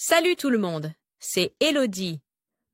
Salut tout le monde, c'est Elodie.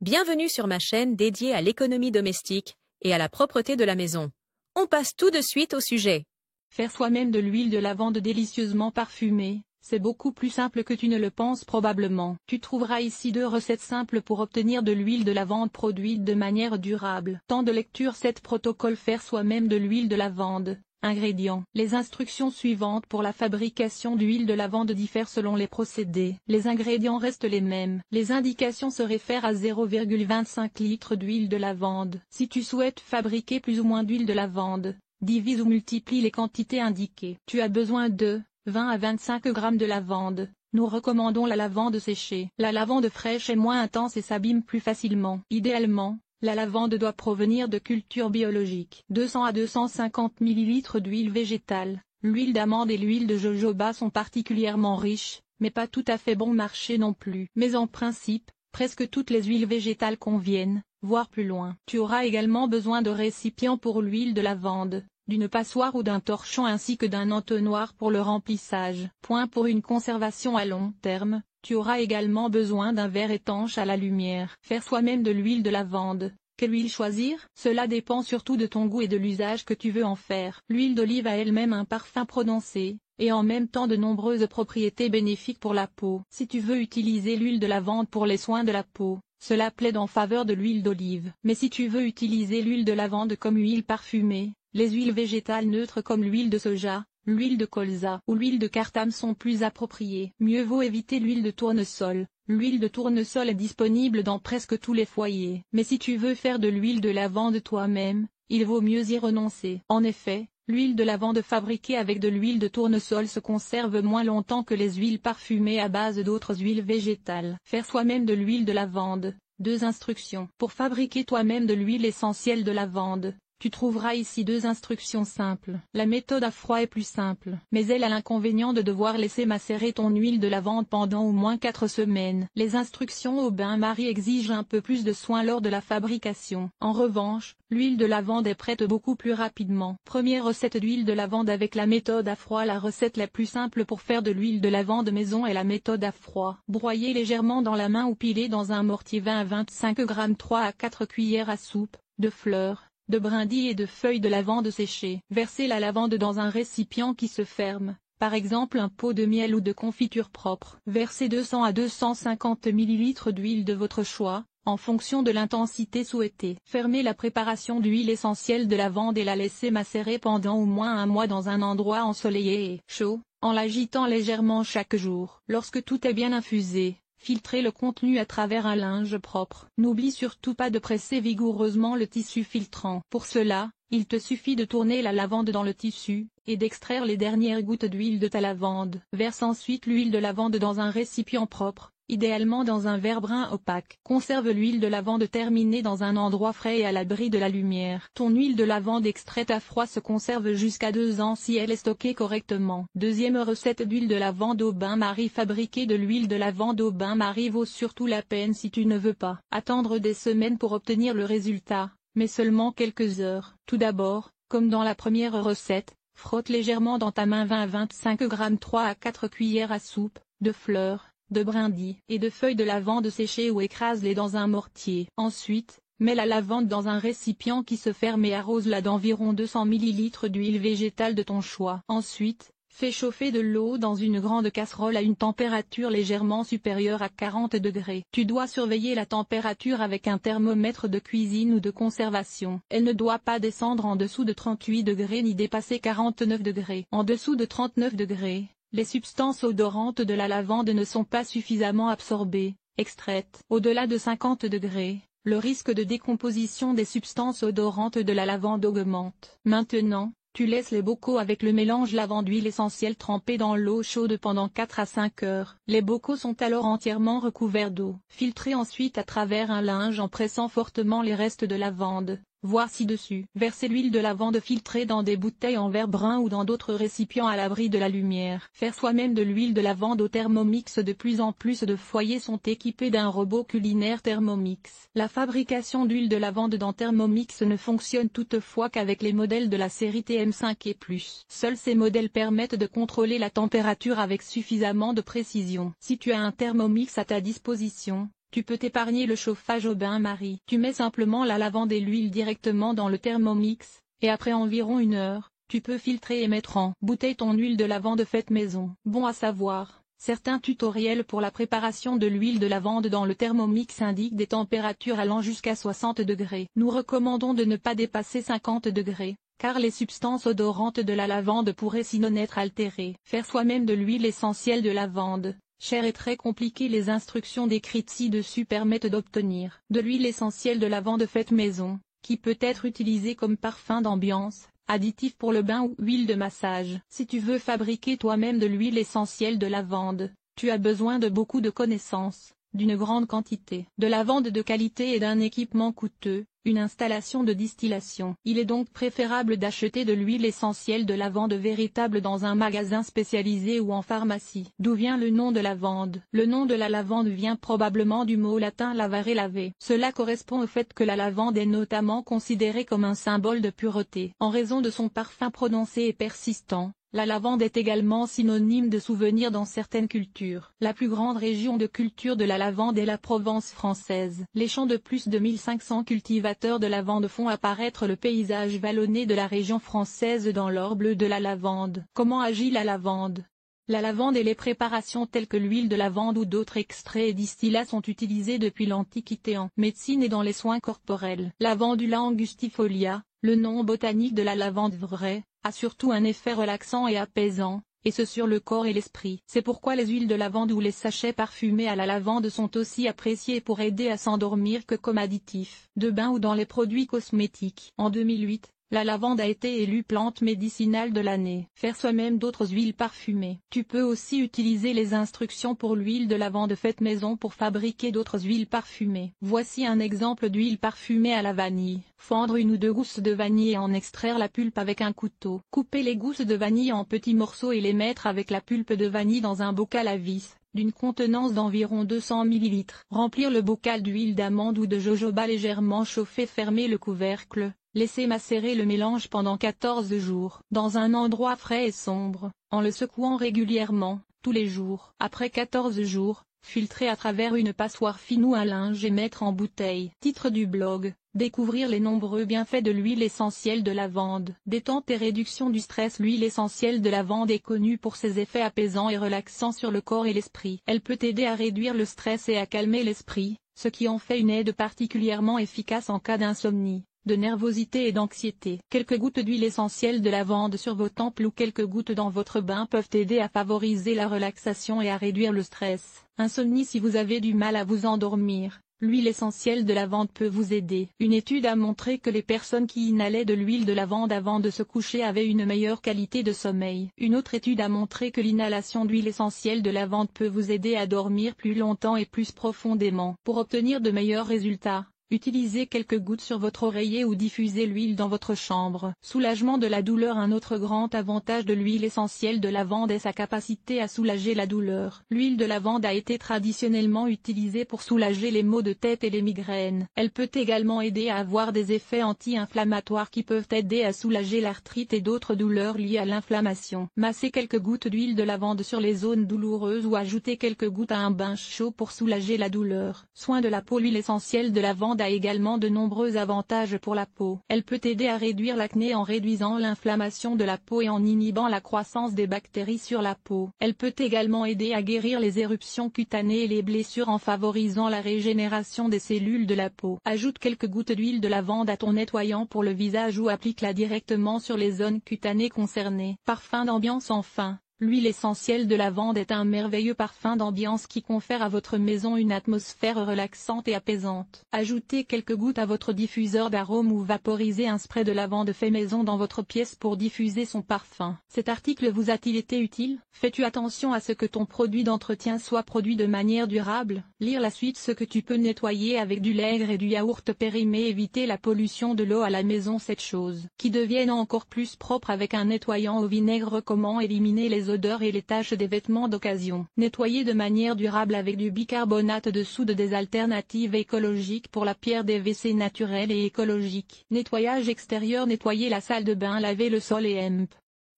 Bienvenue sur ma chaîne dédiée à l'économie domestique et à la propreté de la maison. On passe tout de suite au sujet. Faire soi-même de l'huile de lavande délicieusement parfumée, c'est beaucoup plus simple que tu ne le penses probablement. Tu trouveras ici 2 recettes simples pour obtenir de l'huile de lavande produite de manière durable. Temps de lecture 7 protocole faire soi-même de l'huile de lavande. Ingrédients. Les instructions suivantes pour la fabrication d'huile de lavande diffèrent selon les procédés. Les ingrédients restent les mêmes. Les indications se réfèrent à 0,25 litres d'huile de lavande. Si tu souhaites fabriquer plus ou moins d'huile de lavande, divise ou multiplie les quantités indiquées. Tu as besoin de 20 à 25 g de lavande. Nous recommandons la lavande séchée. La lavande fraîche est moins intense et s'abîme plus facilement. Idéalement, la lavande doit provenir de cultures biologiques. 200 à 250 ml d'huile végétale. L'huile d'amande et l'huile de jojoba sont particulièrement riches, mais pas tout à fait bon marché non plus. Mais en principe, presque toutes les huiles végétales conviennent, voire plus loin. Tu auras également besoin de récipients pour l'huile de lavande, d'une passoire ou d'un torchon ainsi que d'un entonnoir pour le remplissage. Pour une conservation à long terme, tu auras également besoin d'un verre étanche à la lumière. Faire soi-même de l'huile de lavande. Quelle huile choisir? Cela dépend surtout de ton goût et de l'usage que tu veux en faire. L'huile d'olive a elle-même un parfum prononcé, et en même temps de nombreuses propriétés bénéfiques pour la peau. Si tu veux utiliser l'huile de lavande pour les soins de la peau, cela plaide en faveur de l'huile d'olive. Mais si tu veux utiliser l'huile de lavande comme huile parfumée, les huiles végétales neutres comme l'huile de soja, l'huile de colza ou l'huile de cartame sont plus appropriées. Mieux vaut éviter l'huile de tournesol. L'huile de tournesol est disponible dans presque tous les foyers. Mais si tu veux faire de l'huile de lavande toi-même, il vaut mieux y renoncer. En effet, l'huile de lavande fabriquée avec de l'huile de tournesol se conserve moins longtemps que les huiles parfumées à base d'autres huiles végétales. Faire soi-même de l'huile de lavande. 2 instructions. Pour fabriquer toi-même de l'huile essentielle de lavande, tu trouveras ici 2 instructions simples. La méthode à froid est plus simple, mais elle a l'inconvénient de devoir laisser macérer ton huile de lavande pendant au moins 4 semaines. Les instructions au bain-marie exigent un peu plus de soin lors de la fabrication. En revanche, l'huile de lavande est prête beaucoup plus rapidement. Première recette d'huile de lavande avec la méthode à froid. La recette la plus simple pour faire de l'huile de lavande maison est la méthode à froid. Broyer légèrement dans la main ou piler dans un mortier 20 à 25 g 3 à 4 cuillères à soupe, de fleurs, de brindilles et de feuilles de lavande séchées. Versez la lavande dans un récipient qui se ferme, par exemple un pot de miel ou de confiture propre. Versez 200 à 250 ml d'huile de votre choix, en fonction de l'intensité souhaitée. Fermez la préparation d'huile essentielle de lavande et la laissez macérer pendant au moins un mois dans un endroit ensoleillé et chaud, en l'agitant légèrement chaque jour. Lorsque tout est bien infusé, filtrez le contenu à travers un linge propre. N'oublie surtout pas de presser vigoureusement le tissu filtrant. Pour cela, il te suffit de tourner la lavande dans le tissu, et d'extraire les dernières gouttes d'huile de ta lavande. Verse ensuite l'huile de lavande dans un récipient propre, idéalement dans un verre brun opaque. Conserve l'huile de lavande terminée dans un endroit frais et à l'abri de la lumière. Ton huile de lavande extraite à froid se conserve jusqu'à 2 ans si elle est stockée correctement. Deuxième recette d'huile de lavande au bain-marie. Fabriquer de l'huile de lavande au bain-marie vaut surtout la peine si tu ne veux pas attendre des semaines pour obtenir le résultat, mais seulement quelques heures. Tout d'abord, comme dans la première recette, frotte légèrement dans ta main 20 à 25 g 3 à 4 cuillères à soupe, de fleurs, de brindilles et de feuilles de lavande séchées ou écrase-les dans un mortier. Ensuite, mets la lavande dans un récipient qui se ferme et arrose-la d'environ 200 ml d'huile végétale de ton choix. Ensuite, fais chauffer de l'eau dans une grande casserole à une température légèrement supérieure à 40 degrés. Tu dois surveiller la température avec un thermomètre de cuisine ou de conservation. Elle ne doit pas descendre en dessous de 38 degrés ni dépasser 49 degrés. En dessous de 39 degrés, les substances odorantes de la lavande ne sont pas suffisamment absorbées, extraites. Au-delà de 50 degrés, le risque de décomposition des substances odorantes de la lavande augmente. Maintenant, tu laisses les bocaux avec le mélange lavande-huile essentielle trempé dans l'eau chaude pendant 4 à 5 heures. Les bocaux sont alors entièrement recouverts d'eau. Filtrez ensuite à travers un linge en pressant fortement les restes de lavande. voir ci-dessus. Versez l'huile de lavande filtrée dans des bouteilles en verre brun ou dans d'autres récipients à l'abri de la lumière. Faire soi-même de l'huile de lavande au Thermomix. De plus en plus de foyers sont équipés d'un robot culinaire Thermomix. La fabrication d'huile de lavande dans Thermomix ne fonctionne toutefois qu'avec les modèles de la série TM5 et plus. Seuls ces modèles permettent de contrôler la température avec suffisamment de précision. Si tu as un Thermomix à ta disposition, tu peux t'épargner le chauffage au bain-marie. Tu mets simplement la lavande et l'huile directement dans le Thermomix, et après environ 1 heure, tu peux filtrer et mettre en bouteille ton huile de lavande faite maison. Bon à savoir, certains tutoriels pour la préparation de l'huile de lavande dans le Thermomix indiquent des températures allant jusqu'à 60 degrés. Nous recommandons de ne pas dépasser 50 degrés, car les substances odorantes de la lavande pourraient sinon être altérées. Faire soi-même de l'huile essentielle de lavande. Cher et très compliqué. Les instructions décrites ci-dessus permettent d'obtenir de l'huile essentielle de lavande faite maison, qui peut être utilisée comme parfum d'ambiance, additif pour le bain ou huile de massage. Si tu veux fabriquer toi-même de l'huile essentielle de lavande, tu as besoin de beaucoup de connaissances, d'une grande quantité de lavande de qualité et d'un équipement coûteux, une installation de distillation. Il est donc préférable d'acheter de l'huile essentielle de lavande véritable dans un magasin spécialisé ou en pharmacie. D'où vient le nom de lavande? Le nom de la lavande vient probablement du mot latin lavare laver. Cela correspond au fait que la lavande est notamment considérée comme un symbole de pureté. En raison de son parfum prononcé et persistant, la lavande est également synonyme de souvenir dans certaines cultures. La plus grande région de culture de la lavande est la Provence française. Les champs de plus de 1500 cultivateurs de lavande font apparaître le paysage vallonné de la région française dans l'or bleu de la lavande. Comment agit la lavande? La lavande et les préparations telles que l'huile de lavande ou d'autres extraits et distillats sont utilisés depuis l'Antiquité en médecine et dans les soins corporels. Lavandula angustifolia, le nom botanique de la lavande vraie, a surtout un effet relaxant et apaisant, et ce sur le corps et l'esprit. C'est pourquoi les huiles de lavande ou les sachets parfumés à la lavande sont aussi appréciés pour aider à s'endormir que comme additifs de bain ou dans les produits cosmétiques. En 2008, la lavande a été élue plante médicinale de l'année. Faire soi-même d'autres huiles parfumées. Tu peux aussi utiliser les instructions pour l'huile de lavande faite maison pour fabriquer d'autres huiles parfumées. Voici un exemple d'huile parfumée à la vanille. Fendre 1 ou 2 gousses de vanille et en extraire la pulpe avec un couteau. Couper les gousses de vanille en petits morceaux et les mettre avec la pulpe de vanille dans un bocal à vis, d'une contenance d'environ 200 ml. Remplir le bocal d'huile d'amande ou de jojoba légèrement chauffée. Fermer le couvercle. Laissez macérer le mélange pendant 14 jours, dans un endroit frais et sombre, en le secouant régulièrement, tous les jours. Après 14 jours, filtrer à travers une passoire fine ou un linge et mettre en bouteille. Titre du blog: découvrir les nombreux bienfaits de l'huile essentielle de lavande. Détente et réduction du stress. L'huile essentielle de lavande est connue pour ses effets apaisants et relaxants sur le corps et l'esprit. Elle peut aider à réduire le stress et à calmer l'esprit, ce qui en fait une aide particulièrement efficace en cas d'insomnie, de nervosité et d'anxiété. Quelques gouttes d'huile essentielle de lavande sur vos tempes ou quelques gouttes dans votre bain peuvent aider à favoriser la relaxation et à réduire le stress. Insomnie. Si vous avez du mal à vous endormir, l'huile essentielle de lavande peut vous aider. Une étude a montré que les personnes qui inhalaient de l'huile de lavande avant de se coucher avaient une meilleure qualité de sommeil. Une autre étude a montré que l'inhalation d'huile essentielle de lavande peut vous aider à dormir plus longtemps et plus profondément. Pour obtenir de meilleurs résultats, utilisez quelques gouttes sur votre oreiller ou diffusez l'huile dans votre chambre. Soulagement de la douleur. Un autre grand avantage de l'huile essentielle de lavande est sa capacité à soulager la douleur. L'huile de lavande a été traditionnellement utilisée pour soulager les maux de tête et les migraines. Elle peut également aider à avoir des effets anti-inflammatoires qui peuvent aider à soulager l'arthrite et d'autres douleurs liées à l'inflammation. Massez quelques gouttes d'huile de lavande sur les zones douloureuses ou ajoutez quelques gouttes à un bain chaud pour soulager la douleur. Soin de la peau. L'huile essentielle de lavande a également de nombreux avantages pour la peau. Elle peut aider à réduire l'acné en réduisant l'inflammation de la peau et en inhibant la croissance des bactéries sur la peau. Elle peut également aider à guérir les éruptions cutanées et les blessures en favorisant la régénération des cellules de la peau. Ajoute quelques gouttes d'huile de lavande à ton nettoyant pour le visage ou applique-la directement sur les zones cutanées concernées. Parfum d'ambiance. Enfin, L'huile essentielle de lavande est un merveilleux parfum d'ambiance qui confère à votre maison une atmosphère relaxante et apaisante. Ajoutez quelques gouttes à votre diffuseur d'arômes ou vaporisez un spray de lavande fait maison dans votre pièce pour diffuser son parfum. Cet article vous a-t-il été utile? Fais-tu attention à ce que ton produit d'entretien soit produit de manière durable? Lire la suite. Ce que tu peux nettoyer avec du lait et du yaourt périmé. Éviter la pollution de l'eau à la maison. Cette chose qui deviennent encore plus propres avec un nettoyant au vinaigre. Comment éliminer les odeurs et les taches des vêtements d'occasion? Nettoyer de manière durable avec du bicarbonate de soude. Des alternatives écologiques pour la pierre. Des WC naturels et écologiques. Nettoyage extérieur. Nettoyer la salle de bain. Laver le sol et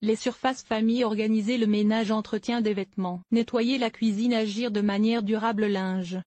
les surfaces famille. Organiser le ménage. Entretien des vêtements. Nettoyer la cuisine. Agir de manière durable. Linge.